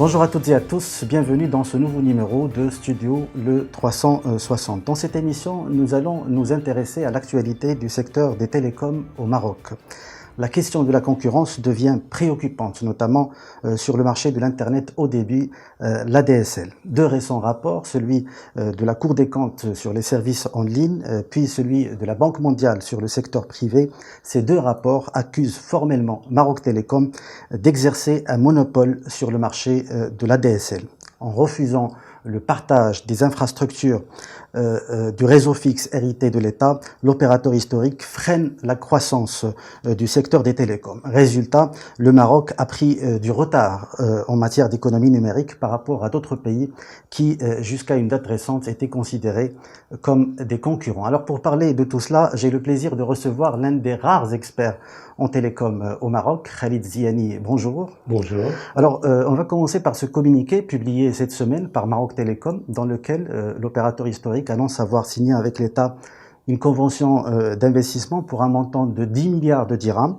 Bonjour à toutes et à tous, bienvenue dans ce nouveau numéro de Studio le 360. Dans cette émission, nous allons nous intéresser à l'actualité du secteur des télécoms au Maroc. La question de la concurrence devient préoccupante, notamment sur le marché de l'Internet haut débit, l'ADSL. Deux récents rapports, celui de la Cour des comptes sur les services en ligne, puis celui de la Banque mondiale sur le secteur privé, ces deux rapports accusent formellement Maroc Télécom d'exercer un monopole sur le marché de l'ADSL. En refusant le partage des infrastructures du réseau fixe hérité de l'État, l'opérateur historique freine la croissance du secteur des télécoms. Résultat, le Maroc a pris du retard en matière d'économie numérique par rapport à d'autres pays qui, jusqu'à une date récente, étaient considérés comme des concurrents. Alors pour parler de tout cela, j'ai le plaisir de recevoir l'un des rares experts en télécom au Maroc, Khalid Ziani. Bonjour. Bonjour. Alors, on va commencer par ce communiqué publié cette semaine par Maroc Télécom, dans lequel l'opérateur historique annonce avoir signé avec l'État une convention d'investissement pour un montant de 10 milliards de dirhams,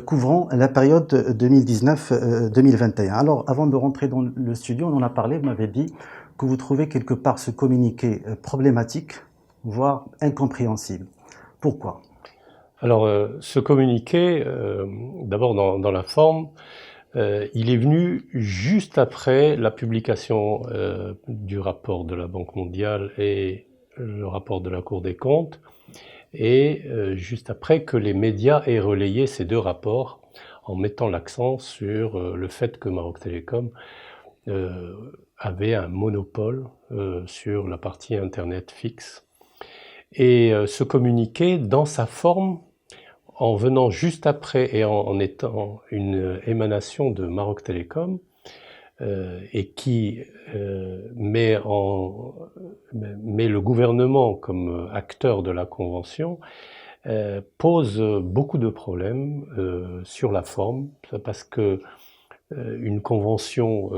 couvrant la période 2019-2021. Alors, avant de rentrer dans le studio, on en a parlé, vous m'avez dit que vous trouvez quelque part ce communiqué problématique, voire incompréhensible. Pourquoi ? Alors, ce communiqué, d'abord dans la forme, il est venu juste après la publication du rapport de la Banque mondiale et le rapport de la Cour des comptes, et juste après que les médias aient relayé ces deux rapports en mettant l'accent sur le fait que Maroc Télécom avait un monopole sur la partie Internet fixe. Et ce communiqué, dans sa forme, en venant juste après et en étant une émanation de Maroc Télécom, et qui met le gouvernement comme acteur de la convention, pose beaucoup de problèmes sur la forme, parce que une convention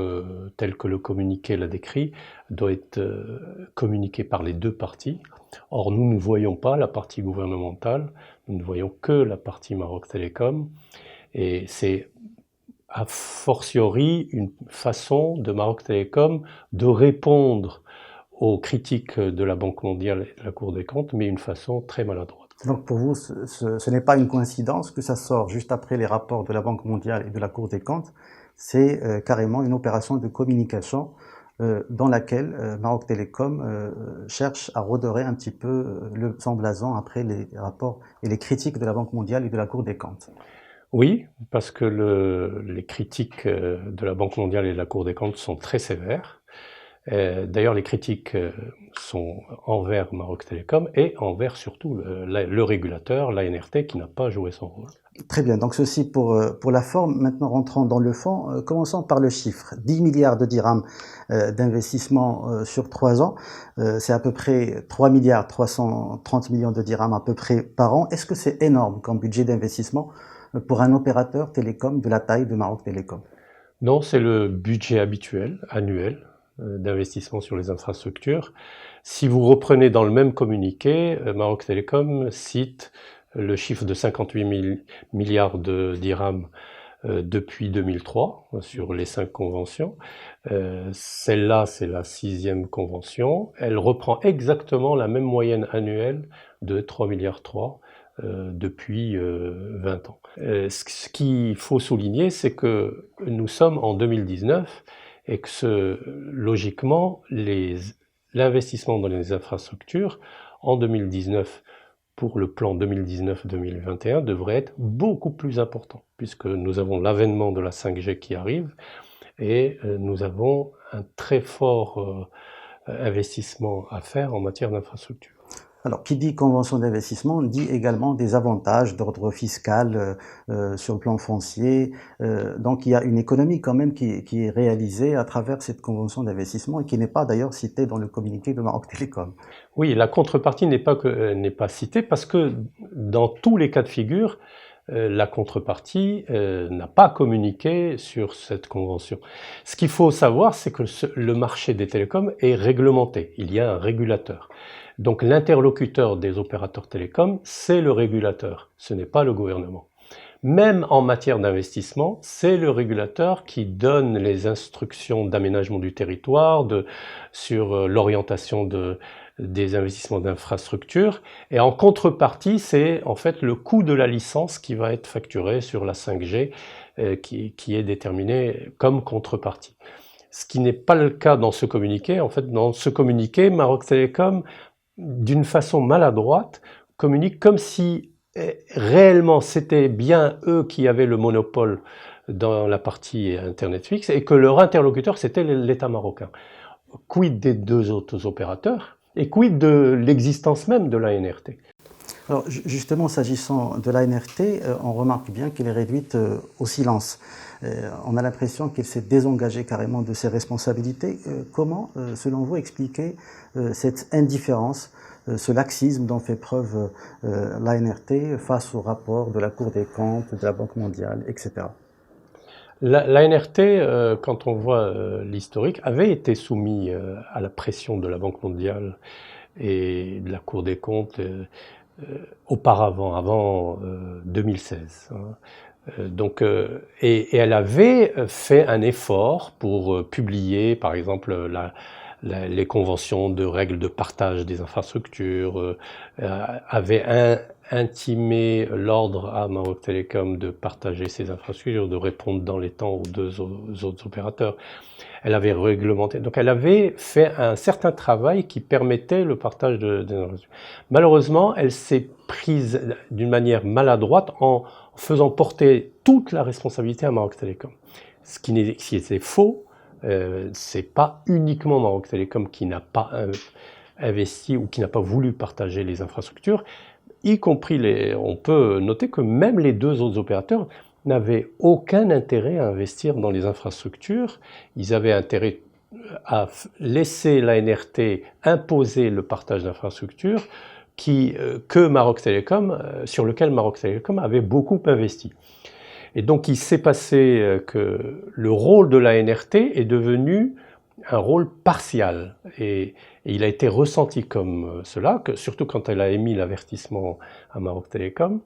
telle que le communiqué l'a décrit doit être communiquée par les deux parties. Or, nous ne voyons pas la partie gouvernementale, nous ne voyons que la partie Maroc Télécom, et c'est a fortiori une façon de Maroc Télécom de répondre aux critiques de la Banque mondiale et de la Cour des comptes, mais une façon très maladroite. Donc pour vous, ce n'est pas une coïncidence que ça sort juste après les rapports de la Banque mondiale et de la Cour des comptes, c'est carrément une opération de communication dans laquelle Maroc Télécom cherche à redorer un petit peu son blason après les rapports et les critiques de la Banque mondiale et de la Cour des comptes. Oui, parce que les critiques de la Banque mondiale et de la Cour des comptes sont très sévères. D'ailleurs, les critiques sont envers Maroc Télécom et envers surtout le régulateur, l'ANRT, qui n'a pas joué son rôle. Très bien, donc ceci pour la forme. Maintenant, rentrons dans le fond. Commençons par le chiffre. 10 milliards de dirhams d'investissement sur 3 ans. C'est à peu près 3 milliards 330 millions de dirhams à peu près par an. Est-ce que c'est énorme comme budget d'investissement pour un opérateur télécom de la taille de Maroc Télécom? Non, c'est le budget habituel, annuel, d'investissement sur les infrastructures. Si vous reprenez dans le même communiqué, Maroc Télécom cite le chiffre de 58 milliards de dirhams depuis 2003 sur les 5 conventions. Celle-là, c'est la 6e convention. Elle reprend exactement la même moyenne annuelle de 3 milliards 3 depuis 20 ans. Ce qu'il faut souligner, c'est que nous sommes en 2019 et que logiquement, l'investissement dans les infrastructures en 2019 pour le plan 2019-2021 devrait être beaucoup plus important, puisque nous avons l'avènement de la 5G qui arrive et nous avons un très fort investissement à faire en matière d'infrastructure. Alors, qui dit convention d'investissement dit également des avantages d'ordre fiscal sur le plan foncier. Donc, il y a une économie quand même qui est réalisée à travers cette convention d'investissement et qui n'est pas d'ailleurs citée dans le communiqué de Maroc Télécom. Oui, la contrepartie n'est pas citée parce que dans tous les cas de figure, la contrepartie n'a pas communiqué sur cette convention. Ce qu'il faut savoir, c'est que le marché des télécoms est réglementé. Il y a un régulateur. Donc l'interlocuteur des opérateurs télécoms, c'est le régulateur, ce n'est pas le gouvernement. même en matière d'investissement, c'est le régulateur qui donne les instructions d'aménagement du territoire, sur l'orientation des investissements d'infrastructures. Et en contrepartie, c'est en fait le coût de la licence qui va être facturé sur la 5G, qui est déterminé comme contrepartie. Ce qui n'est pas le cas dans ce communiqué. En fait, dans ce communiqué, Maroc Télécom, d'une façon maladroite, communique comme si réellement c'était bien eux qui avaient le monopole dans la partie Internet fixe et que leur interlocuteur c'était l'État marocain. Quid des deux autres opérateurs et quid de l'existence même de l'ANRT? Alors justement, s'agissant de l'ANRT, on remarque bien qu'elle est réduite au silence. On a l'impression qu'elle s'est désengagée carrément de ses responsabilités. Comment, selon vous, expliquer cette indifférence, ce laxisme dont fait preuve l'ANRT face au rapport de la Cour des comptes, de la Banque mondiale, etc. L'ANRT, quand on voit l'historique, avait été soumis à la pression de la Banque mondiale et de la Cour des comptes auparavant, avant 2016. Et elle avait fait un effort pour publier, par exemple, les conventions de règles de partage des infrastructures, avait intimé l'ordre à Maroc Télécom de partager ses infrastructures, de répondre dans les temps aux deux autres opérateurs. Elle avait réglementé, donc elle avait fait un certain travail qui permettait le partage des infrastructures. Malheureusement, elle s'est prise d'une manière maladroite en faisant porter toute la responsabilité à Maroc Télécom. Ce qui était faux. C'est pas uniquement Maroc Télécom qui n'a pas investi ou qui n'a pas voulu partager les infrastructures, y compris on peut noter que même les deux autres opérateurs n'avaient aucun intérêt à investir dans les infrastructures. Ils avaient intérêt à laisser l'ANRT imposer le partage d'infrastructures sur lequel Maroc Télécom avait beaucoup investi. Et donc il s'est passé que le rôle de l'ANRT est devenu un rôle partial. Et il a été ressenti comme cela, surtout quand elle a émis l'avertissement à Maroc Télécom.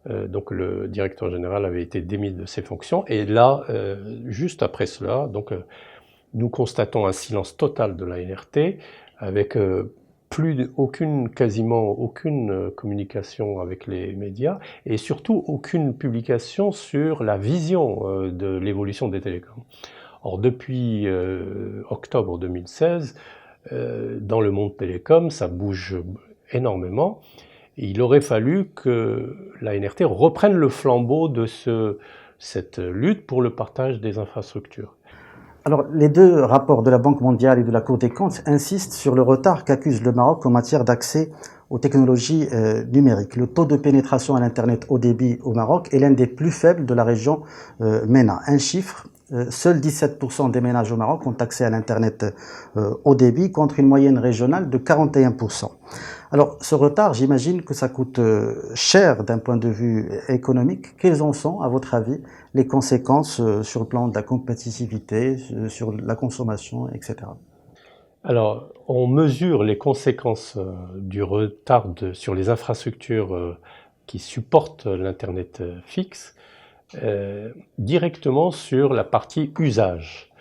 Donc le directeur général avait été démis de ses fonctions. Et là, juste après cela, nous constatons un silence total de l'ANRT avec quasiment aucune communication avec les médias et surtout aucune publication sur la vision de l'évolution des télécoms. Or, depuis octobre 2016, dans le monde télécom, ça bouge énormément. Et il aurait fallu que l'ANRT reprenne le flambeau de cette lutte pour le partage des infrastructures. Alors, les deux rapports de la Banque mondiale et de la Cour des comptes insistent sur le retard qu'accuse le Maroc en matière d'accès aux technologies numériques. Le taux de pénétration à l'Internet haut débit au Maroc est l'un des plus faibles de la région MENA. Un chiffre, seuls 17% des ménages au Maroc ont accès à l'Internet haut débit contre une moyenne régionale de 41%. Alors, ce retard, j'imagine que ça coûte cher d'un point de vue économique. Quelles en sont, à votre avis, les conséquences sur le plan de la compétitivité, sur la consommation, etc. Alors, on mesure les conséquences du retard sur les infrastructures qui supportent l'Internet fixe directement sur la partie usage.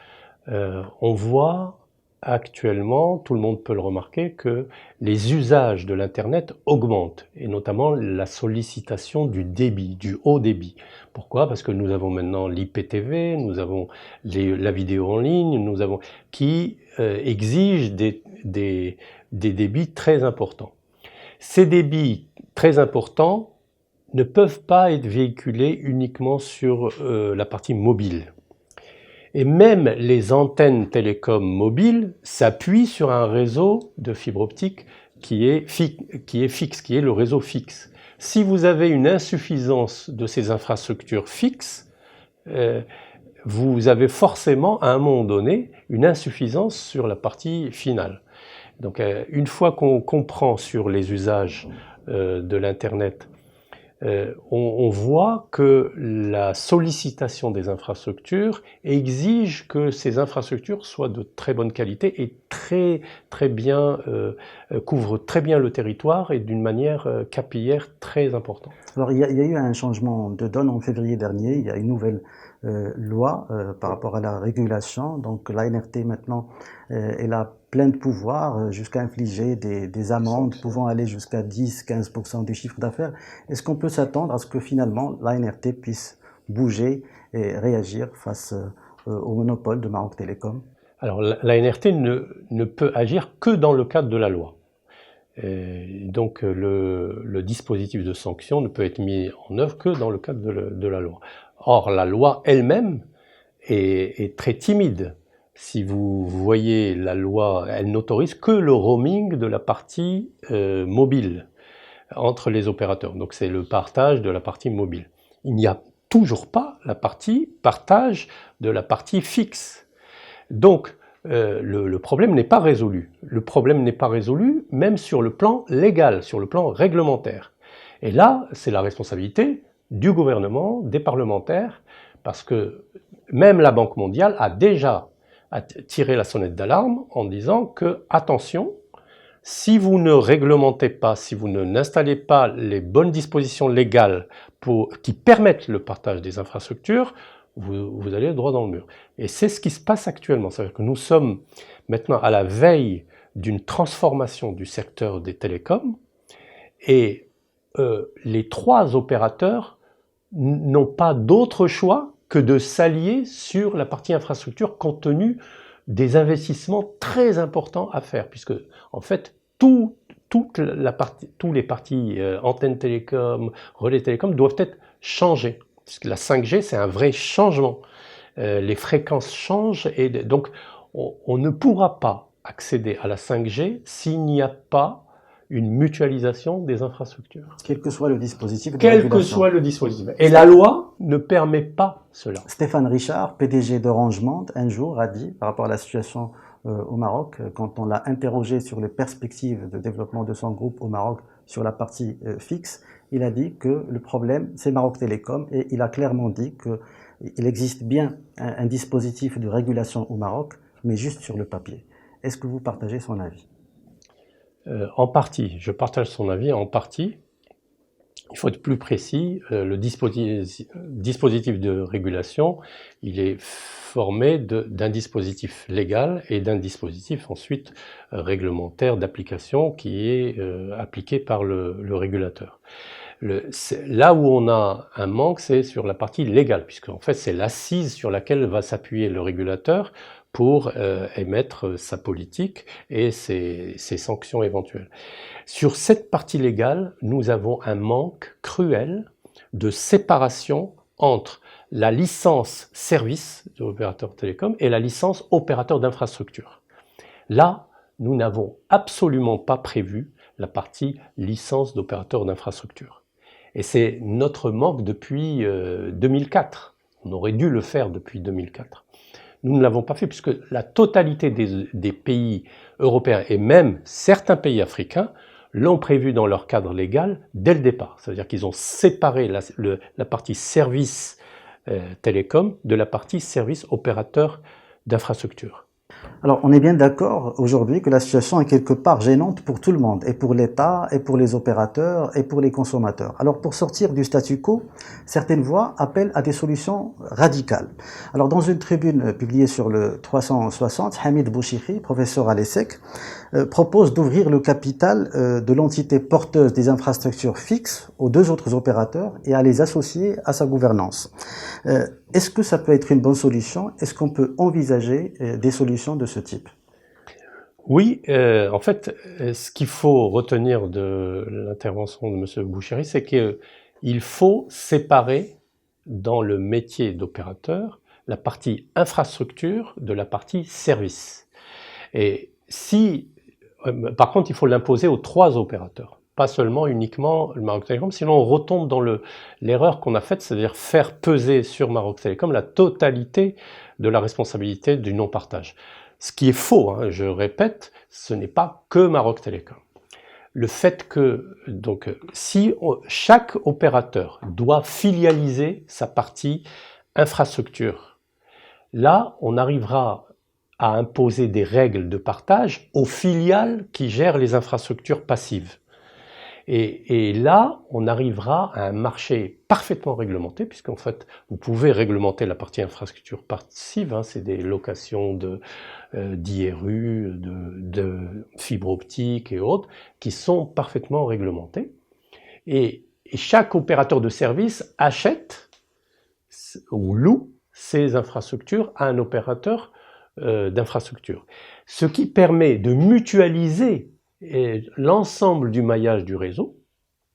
On voit actuellement, tout le monde peut le remarquer, que les usages de l'Internet augmentent, et notamment la sollicitation du débit, du haut débit. Pourquoi? Parce que nous avons maintenant l'IPTV, nous avons la vidéo en ligne, qui exigent des débits très importants. Ces débits très importants ne peuvent pas être véhiculés uniquement sur la partie mobile. Et même les antennes télécom mobiles s'appuient sur un réseau de fibre optique qui est fixe, qui est le réseau fixe. Si vous avez une insuffisance de ces infrastructures fixes, vous avez forcément, à un moment donné, une insuffisance sur la partie finale. Donc, une fois qu'on comprend sur les usages de l'Internet on voit que la sollicitation des infrastructures exige que ces infrastructures soient de très bonne qualité et très bien, couvrent très bien le territoire et d'une manière capillaire très importante. Alors, il y a eu un changement de donne en février dernier. Il y a une nouvelle loi par rapport à la régulation. Donc, l'ANRT maintenant, elle a plein de pouvoirs jusqu'à infliger des amendes pouvant aller jusqu'à 10-15% du chiffre d'affaires. Est-ce qu'on peut s'attendre à ce que finalement l'ANRT puisse bouger et réagir face au monopole de Maroc Télécom? Alors, l'ANRT ne peut agir que dans le cadre de la loi. Donc le dispositif de sanction ne peut être mis en œuvre que dans le cadre de la loi. Or, la loi elle-même est très timide. Si vous voyez la loi, elle n'autorise que le roaming de la partie mobile entre les opérateurs. Donc c'est le partage de la partie mobile. Il n'y a toujours pas la partie partage de la partie fixe. Donc, le problème n'est pas résolu. Le problème n'est pas résolu même sur le plan légal, sur le plan réglementaire. Et là, c'est la responsabilité du gouvernement, des parlementaires, parce que même la Banque mondiale a déjà tiré la sonnette d'alarme en disant que, attention, si vous ne réglementez pas, si vous n'installez pas les bonnes dispositions légales qui permettent le partage des infrastructures, vous allez droit dans le mur. Et c'est ce qui se passe actuellement. C'est-à-dire que nous sommes maintenant à la veille d'une transformation du secteur des télécoms et les trois opérateurs n'ont pas d'autre choix que de s'allier sur la partie infrastructure compte tenu des investissements très importants à faire, puisque en fait tous les parties antennes télécom, relais télécom doivent être changées. Parce que la 5G, c'est un vrai changement. Les fréquences changent et donc on ne pourra pas accéder à la 5G s'il n'y a pas une mutualisation des infrastructures. Quel que soit le dispositif de Quel régulation. que soit le dispositif. Et la loi ne permet pas cela. Stéphane Richard, PDG d'Orange Monde, un jour a dit, par rapport à la situation au Maroc, quand on l'a interrogé sur les perspectives de développement de son groupe au Maroc sur la partie fixe, il a dit que le problème, c'est Maroc Télécom, et il a clairement dit qu'il existe bien un dispositif de régulation au Maroc, mais juste sur le papier. Est-ce que vous partagez son avis? En partie, je partage son avis en partie. Il faut être plus précis, le dispositif de régulation, il est formé d'un dispositif légal et d'un dispositif ensuite réglementaire d'application qui est appliqué par le régulateur. Là où on a un manque, c'est sur la partie légale, puisque en fait c'est l'assise sur laquelle va s'appuyer le régulateur pour émettre sa politique et ses sanctions éventuelles. Sur cette partie légale, nous avons un manque cruel de séparation entre la licence service de l'opérateur télécom et la licence opérateur d'infrastructure. Là, nous n'avons absolument pas prévu la partie licence d'opérateur d'infrastructure. Et c'est notre manque depuis 2004. On aurait dû le faire depuis 2004. Nous ne l'avons pas fait puisque la totalité des pays européens et même certains pays africains l'ont prévu dans leur cadre légal dès le départ. C'est-à-dire qu'ils ont séparé la partie service télécom de la partie service opérateur d'infrastructure. Alors, on est bien d'accord aujourd'hui que la situation est quelque part gênante pour tout le monde, et pour l'État, et pour les opérateurs, et pour les consommateurs. Alors, pour sortir du statu quo, certaines voix appellent à des solutions radicales. Alors, dans une tribune publiée sur le 360, Hamid Bouchikhi, professeur à l'ESSEC, propose d'ouvrir le capital de l'entité porteuse des infrastructures fixes aux deux autres opérateurs et à les associer à sa gouvernance. Est-ce que ça peut être une bonne solution? Est-ce qu'on peut envisager des solutions de ce type? Oui, en fait, ce qu'il faut retenir de l'intervention de M. Bouchikhi, c'est qu'il faut séparer dans le métier d'opérateur la partie infrastructure de la partie service. Et par contre, il faut l'imposer aux trois opérateurs, pas seulement uniquement le Maroc Télécom, sinon on retombe dans l'erreur qu'on a faite, c'est-à-dire faire peser sur Maroc Télécom la totalité de la responsabilité du non-partage. Ce qui est faux, hein, je répète, ce n'est pas que Maroc Télécom. le fait que, si chaque opérateur doit filialiser sa partie infrastructure, là, on arrivera à imposer des règles de partage aux filiales qui gèrent les infrastructures passives. Et là, on arrivera à un marché parfaitement réglementé, puisqu'en fait, vous pouvez réglementer la partie infrastructure passive, c'est des locations d'IRU, de fibres optiques et autres, qui sont parfaitement réglementées. Et chaque opérateur de service achète ou loue ces infrastructures à un opérateur d'infrastructure. Ce qui permet de mutualiser l'ensemble du maillage du réseau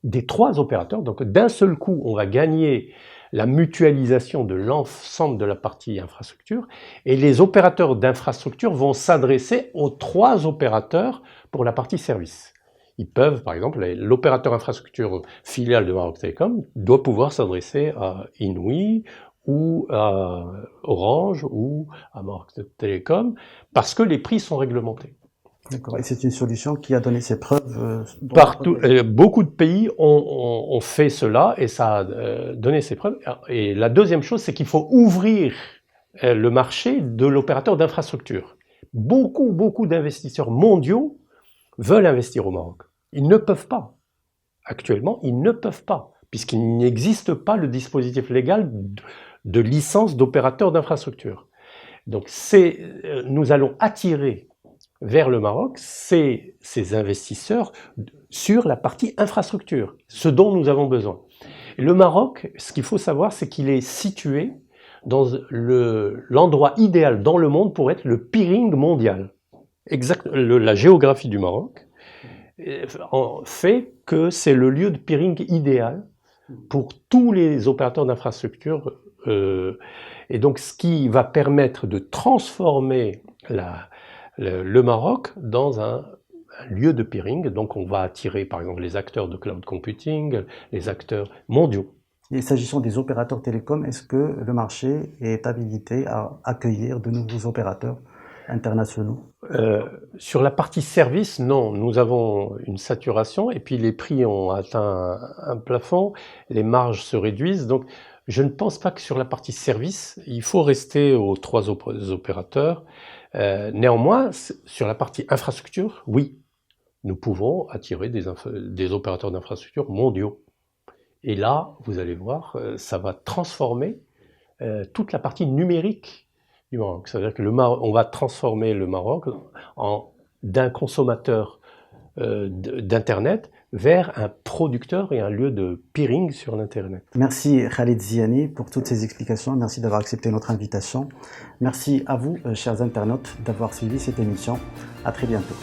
des 3 opérateurs. Donc d'un seul coup, on va gagner la mutualisation de l'ensemble de la partie infrastructure et les opérateurs d'infrastructure vont s'adresser aux 3 opérateurs pour la partie service. Ils peuvent, par exemple, l'opérateur infrastructure filiale de Maroc Télécom doit pouvoir s'adresser à Inouï ou à Orange ou à Maroc Télécom parce que les prix sont réglementés. D'accord. Et c'est une solution qui a donné ses preuves partout. Beaucoup de pays ont fait cela et ça a donné ses preuves. Et la deuxième chose, c'est qu'il faut ouvrir le marché de l'opérateur d'infrastructure. Beaucoup d'investisseurs mondiaux veulent investir au Maroc. Ils ne peuvent pas. Actuellement, ils ne peuvent pas, puisqu'il n'existe pas le dispositif légal de licence d'opérateur d'infrastructure. Donc nous allons attirer vers le Maroc, ces investisseurs sur la partie infrastructure, ce dont nous avons besoin. Et le Maroc, ce qu'il faut savoir, c'est qu'il est situé dans l'endroit idéal dans le monde pour être le peering mondial. La géographie du Maroc fait que c'est le lieu de peering idéal pour tous les opérateurs d'infrastructure. Et donc, ce qui va permettre de transformer le Maroc dans un lieu de peering. Donc on va attirer par exemple les acteurs de cloud computing, les acteurs mondiaux. Et s'agissant des opérateurs télécoms, est-ce que le marché est habilité à accueillir de nouveaux opérateurs internationaux? Sur la partie service, non. Nous avons une saturation et puis les prix ont atteint un plafond, les marges se réduisent. Donc je ne pense pas que sur la partie service, il faut rester aux 3 opérateurs. Néanmoins, sur la partie infrastructure, oui, nous pouvons attirer des opérateurs d'infrastructure mondiaux. Et là, vous allez voir, ça va transformer toute la partie numérique du Maroc. C'est-à-dire que on va transformer le Maroc d'un consommateur d'Internet vers un producteur et un lieu de peering sur l'Internet. Merci Khalid Ziani pour toutes ces explications. Merci d'avoir accepté notre invitation. Merci à vous, chers internautes, d'avoir suivi cette émission. À très bientôt.